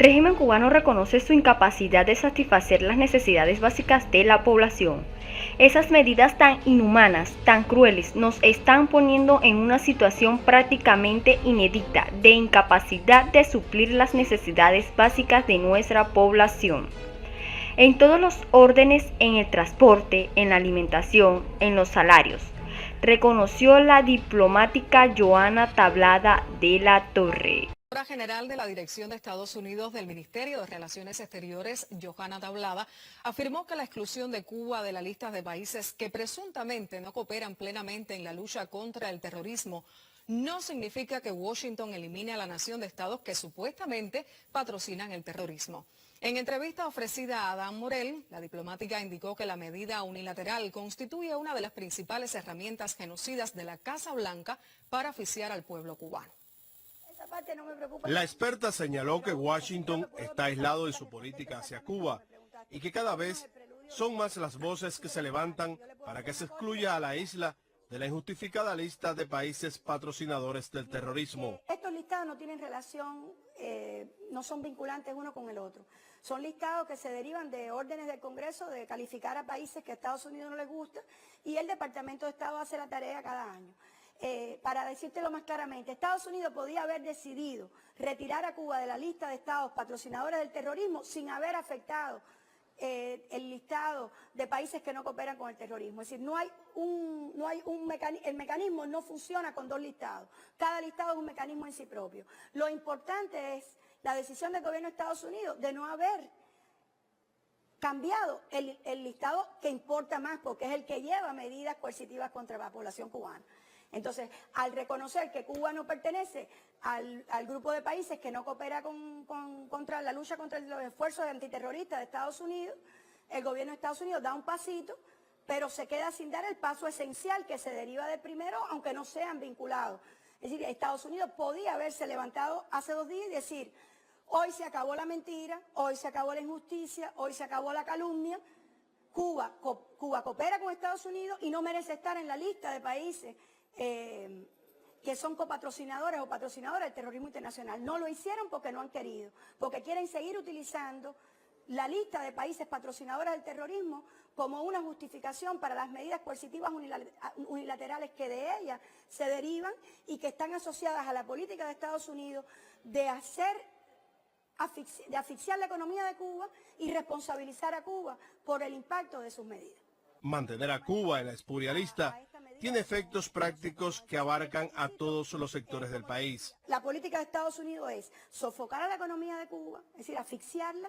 régimen cubano reconoce su incapacidad de satisfacer las necesidades básicas de la población. Esas medidas tan inhumanas, tan crueles, nos están poniendo en una situación prácticamente inédita de incapacidad de suplir las necesidades básicas de nuestra población. En todos los órdenes, en el transporte, en la alimentación, en los salarios, reconoció la diplomática Joana Tablada de la Torre. La directora general de la Dirección de Estados Unidos del Ministerio de Relaciones Exteriores, Joana Tablada, afirmó que la exclusión de Cuba de la lista de países que presuntamente no cooperan plenamente en la lucha contra el terrorismo no significa que Washington elimine a la nación de estados que supuestamente patrocinan el terrorismo. En entrevista ofrecida a Adán Morel, la diplomática indicó que la medida unilateral constituye una de las principales herramientas genocidas de la Casa Blanca para asfixiar al pueblo cubano. La experta señaló que Washington está aislado en su política hacia Cuba y que cada vez son más las voces que se levantan para que se excluya a la isla de la injustificada lista de países patrocinadores del terrorismo. Estos listados no tienen relación, no son vinculantes uno con el otro. Son listados que se derivan de órdenes del Congreso de calificar a países que a Estados Unidos no les gusta y el Departamento de Estado hace la tarea cada año. Para decírtelo más claramente, Estados Unidos podía haber decidido retirar a Cuba de la lista de estados patrocinadores del terrorismo sin haber afectado el listado de países que no cooperan con el terrorismo. Es decir, el mecanismo no funciona con dos listados. Cada listado es un mecanismo en sí propio. Lo importante es la decisión del gobierno de Estados Unidos de no haber cambiado el listado que importa más, porque es el que lleva medidas coercitivas contra la población cubana. Entonces, al reconocer que Cuba no pertenece al grupo de países que no coopera contra la lucha contra los esfuerzos antiterroristas de Estados Unidos, el gobierno de Estados Unidos da un pasito, pero se queda sin dar el paso esencial que se deriva del primero, aunque no sean vinculados. Es decir, Estados Unidos podía haberse levantado hace 2 días y decir, hoy se acabó la mentira, hoy se acabó la injusticia, hoy se acabó la calumnia, Cuba coopera con Estados Unidos y no merece estar en la lista de países que son copatrocinadores o patrocinadores del terrorismo internacional. No lo hicieron porque no han querido, porque quieren seguir utilizando la lista de países patrocinadores del terrorismo como una justificación para las medidas coercitivas unilaterales que de ellas se derivan y que están asociadas a la política de Estados Unidos de asfixiar la economía de Cuba y responsabilizar a Cuba por el impacto de sus medidas. Mantener a Cuba en la espuria lista tiene efectos prácticos que abarcan a todos los sectores del país. La política de Estados Unidos es sofocar a la economía de Cuba, es decir, asfixiarla,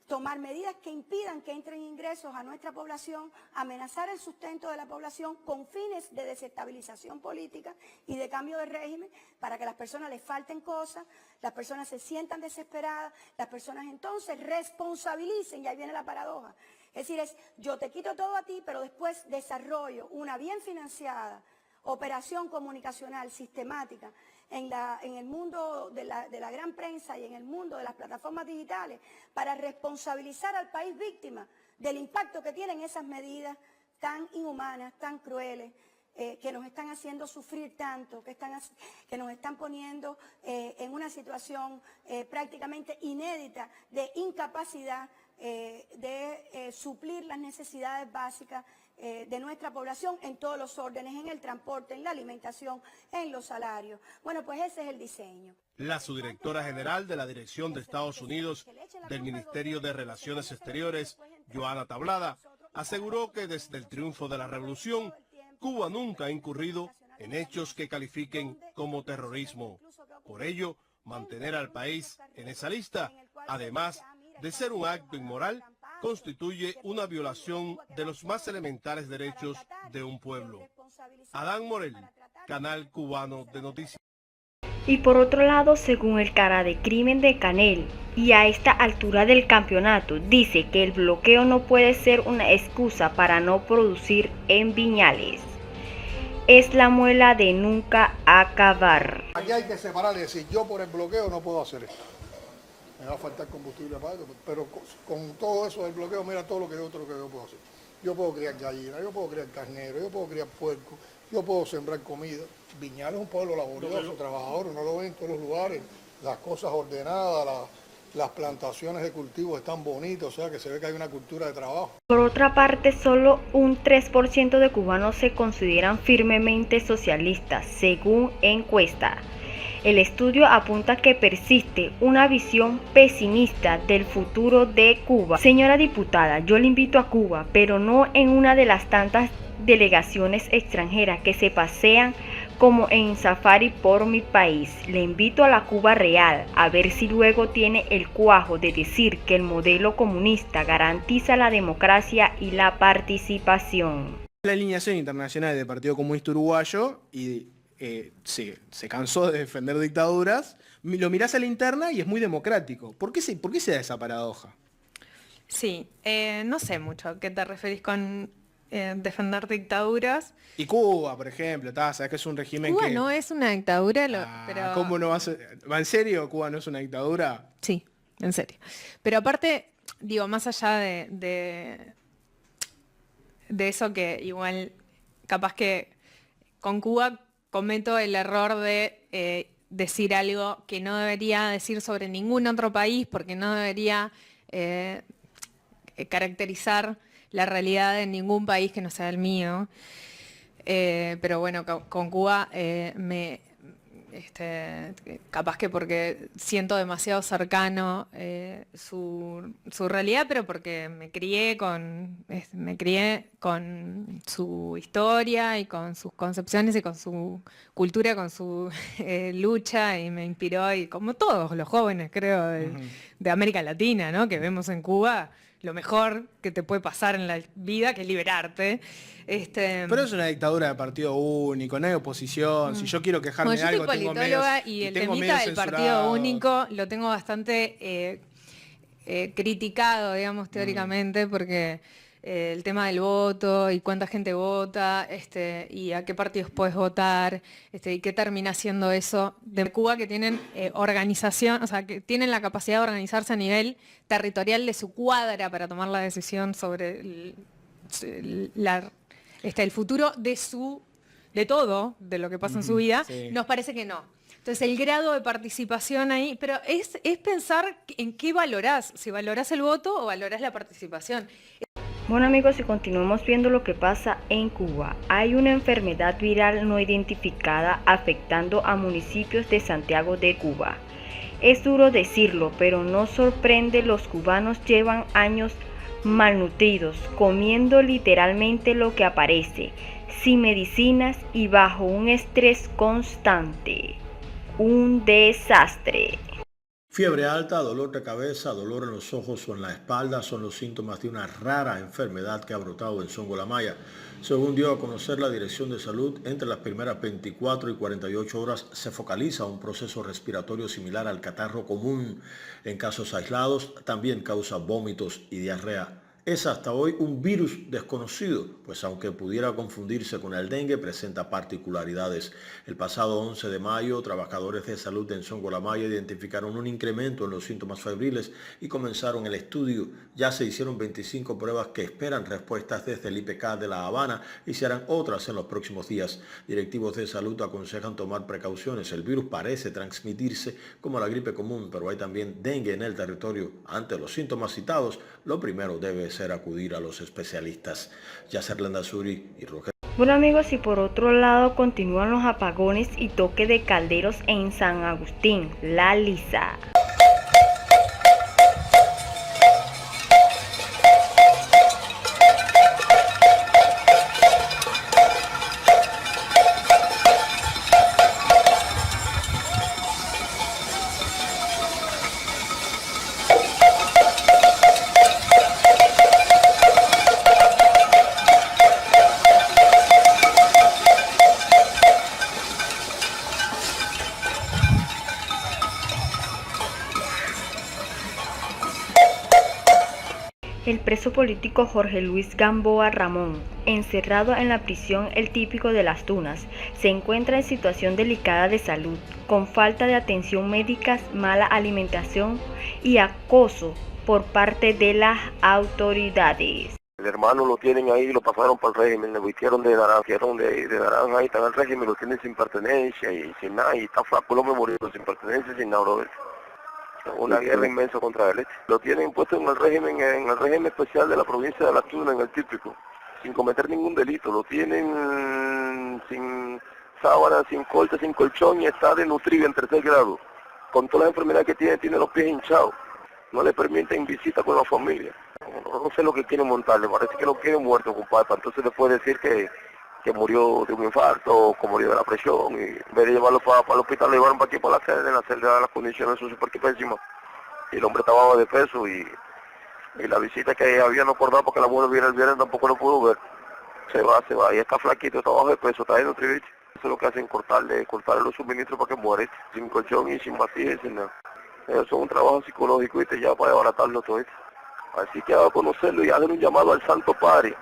tomar medidas que impidan que entren ingresos a nuestra población, amenazar el sustento de la población con fines de desestabilización política y de cambio de régimen para que a las personas les falten cosas, las personas se sientan desesperadas, las personas entonces responsabilicen, y ahí viene la paradoja. Es decir, yo te quito todo a ti, pero después desarrollo una bien financiada operación comunicacional sistemática en el mundo de la gran prensa y en el mundo de las plataformas digitales para responsabilizar al país víctima del impacto que tienen esas medidas tan inhumanas, tan crueles, que nos están haciendo sufrir tanto, que nos están poniendo en una situación prácticamente inédita de incapacidad de suplir las necesidades básicas de nuestra población en todos los órdenes, en el transporte, en la alimentación, en los salarios. Bueno, pues ese es el diseño. La subdirectora general de la Dirección de Estados Unidos del Ministerio de Relaciones Exteriores, Joana Tablada, aseguró que desde el triunfo de la revolución, Cuba nunca ha incurrido en hechos que califiquen como terrorismo. Por ello, mantener al país en esa lista, además de ser un acto inmoral, constituye una violación de los más elementares derechos de un pueblo. Adán Morel, Canal Cubano de Noticias. Y por otro lado, según el cara de crimen de Canel, y a esta altura del campeonato, dice que el bloqueo no puede ser una excusa para no producir en Viñales. Es la muela de nunca acabar. Aquí hay que separar y decir, yo por el bloqueo no puedo hacer esto. Me va a faltar combustible para esto, pero con todo eso del bloqueo, mira todo lo que yo puedo hacer. Yo puedo criar gallinas, yo puedo criar carneros, yo puedo criar puerco, yo puedo sembrar comida. Viñales es un pueblo laborioso, trabajador, no lo ven en todos los lugares, las cosas ordenadas, las plantaciones de cultivo están bonitas, o sea que se ve que hay una cultura de trabajo. Por otra parte, solo un 3% de cubanos se consideran firmemente socialistas, según encuesta. El estudio apunta que persiste una visión pesimista del futuro de Cuba. Señora diputada, yo le invito a Cuba, pero no en una de las tantas delegaciones extranjeras que se pasean como en safari por mi país. Le invito a la Cuba real, a ver si luego tiene el cuajo de decir que el modelo comunista garantiza la democracia y la participación. La alineación internacional del Partido Comunista Uruguayo y se cansó de defender dictaduras, lo mirás a la interna y es muy democrático. ¿Por qué se da esa paradoja? Sí, no sé mucho a qué te referís con defender dictaduras. Y Cuba, por ejemplo, sabes que es un régimen Cuba que... no es una dictadura, pero... ¿Cómo no va a ser? ¿En serio Cuba no es una dictadura? Sí, en serio. Pero aparte, digo, más allá de eso que igual, capaz que con Cuba cometo el error de decir algo que no debería decir sobre ningún otro país, porque no debería caracterizar la realidad de ningún país que no sea el mío. Pero bueno, con Cuba capaz que porque siento demasiado cercano su realidad, pero porque me crié con su historia y con sus concepciones y con su cultura, con su lucha, y me inspiró, y como todos los jóvenes, creo, de América Latina, ¿no? Que vemos en Cuba lo mejor que te puede pasar en la vida, que es liberarte. Pero es una dictadura de partido único, no hay oposición. Si yo quiero quejarme de algo, yo soy politóloga y el temita del partido único lo tengo bastante criticado, digamos, teóricamente, porque el tema del voto y cuánta gente vota, y a qué partidos puedes votar, y qué termina siendo eso de Cuba, que tienen organización, o sea, que tienen la capacidad de organizarse a nivel territorial de su cuadra para tomar la decisión sobre el futuro de todo, de lo que pasa en su vida. Sí. Nos parece que no. Entonces el grado de participación ahí, pero es pensar en qué valorás, si valorás el voto o valorás la participación. Bueno amigos, y continuamos viendo lo que pasa en Cuba. Hay una enfermedad viral no identificada afectando a municipios de Santiago de Cuba. Es duro decirlo, pero no sorprende, los cubanos llevan años malnutridos, comiendo literalmente lo que aparece, sin medicinas y bajo un estrés constante. Un desastre. Fiebre alta, dolor de cabeza, dolor en los ojos o en la espalda son los síntomas de una rara enfermedad que ha brotado en Songo-La-Maya. Según dio a conocer la Dirección de Salud, entre las primeras 24 y 48 horas se focaliza un proceso respiratorio similar al catarro común. En casos aislados también causa vómitos y diarrea. Es hasta hoy un virus desconocido, pues aunque pudiera confundirse con el dengue, presenta particularidades. El pasado 11 de mayo, trabajadores de salud en Songo-La-Maya identificaron un incremento en los síntomas febriles y comenzaron el estudio. Ya se hicieron 25 pruebas que esperan respuestas desde el IPK de La Habana y se harán otras en los próximos días. Directivos de salud aconsejan tomar precauciones. El virus parece transmitirse como la gripe común, pero hay también dengue en el territorio. Ante los síntomas citados, lo primero debe ser acudir a los especialistas. Yasser Landazuri y Roger. Bueno amigos, y por otro lado continúan los apagones y toque de calderos en San Agustín, La Lisa. El preso político Jorge Luis Gamboa Ramón, encerrado en la prisión El Típico de Las Tunas, se encuentra en situación delicada de salud, con falta de atención médica, mala alimentación y acoso por parte de las autoridades. El hermano lo tienen ahí, lo pasaron para el régimen, le vistieron de naranja, de naranja, ahí está en el régimen, lo tienen sin pertenencia y sin nada, y está flaco, lo memorioso, sin pertenencia, sin nada, brother. Una guerra inmensa contra él. Lo tienen impuesto en el régimen especial de la provincia de La Tuna, en el típico, sin cometer ningún delito. Lo tienen sin sábana, sin corte, sin colchón y está desnutrido en 3er grado. Con todas las enfermedades que tiene los pies hinchados. No le permiten visita con la familia. No sé lo que quieren montarle, parece que lo quieren muerto, compadre. Entonces después decir que murió de un infarto, o que murió de la presión, y en vez de llevarlo para el hospital, lo llevaron para aquí, para la celda. En la celda las condiciones son súper pésimas. Y el hombre estaba bajo de peso y la visita que habían acordado porque la mujer viene el viernes tampoco lo pudo ver. Se va, y está flaquito, está bajo de peso, está desnutrido. Eso es lo que hacen, cortarle los suministros para que muere, sin colchón y sin vacía y sin nada. Eso es un trabajo psicológico, ¿viste? Ya para desbaratarlo todo esto. Así que va a conocerlo y hacer un llamado al Santo Padre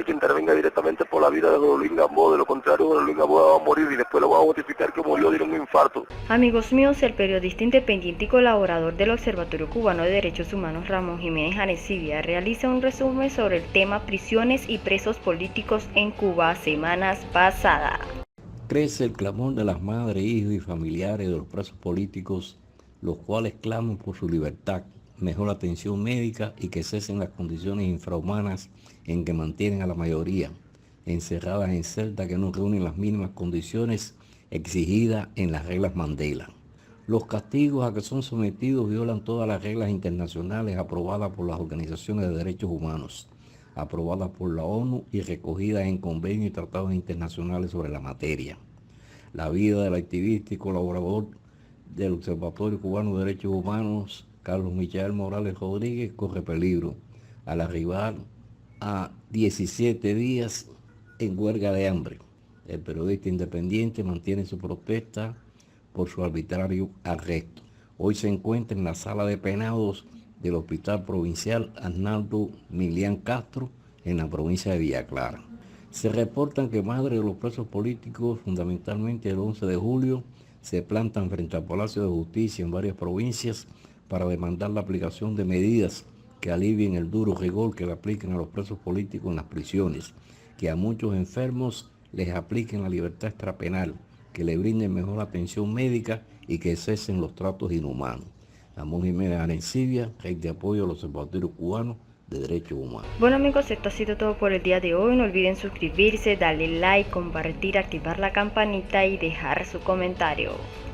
que intervenga directamente por la vida de José Luis Gamboa. De lo contrario, José Luis Gamboa va a morir y después lo van a notificar que murió de un infarto. Amigos míos, el periodista independiente y colaborador del Observatorio Cubano de Derechos Humanos, Ramón Jiménez Arencibia, realiza un resumen sobre el tema prisiones y presos políticos en Cuba semanas pasadas. Crece el clamor de las madres, hijos y familiares de los presos políticos, los cuales claman por su libertad, mejor atención médica y que cesen las condiciones infrahumanas en que mantienen a la mayoría, encerradas en celdas que no reúnen las mínimas condiciones exigidas en las reglas Mandela. Los castigos a que son sometidos violan todas las reglas internacionales aprobadas por las organizaciones de derechos humanos, aprobadas por la ONU y recogidas en convenios y tratados internacionales sobre la materia. La vida del activista y colaborador del Observatorio Cubano de Derechos Humanos, Carlos Michael Morales Rodríguez, corre peligro al arribar a 17 días en huelga de hambre. El periodista independiente mantiene su protesta por su arbitrario arresto. Hoy se encuentra en la sala de penados del Hospital Provincial Arnaldo Milián Castro, en la provincia de Villa Clara. Se reportan que madres de los presos políticos, fundamentalmente el 11 de julio, se plantan frente al Palacio de Justicia en varias provincias para demandar la aplicación de medidas que alivien el duro rigor que le apliquen a los presos políticos en las prisiones, que a muchos enfermos les apliquen la libertad extrapenal, que le brinden mejor atención médica y que cesen los tratos inhumanos. Ramón Jiménez Arencibia, Red de Apoyo al Observatorio Cubano de Derechos Humanos. Bueno amigos, esto ha sido todo por el día de hoy. No olviden suscribirse, darle like, compartir, activar la campanita y dejar su comentario.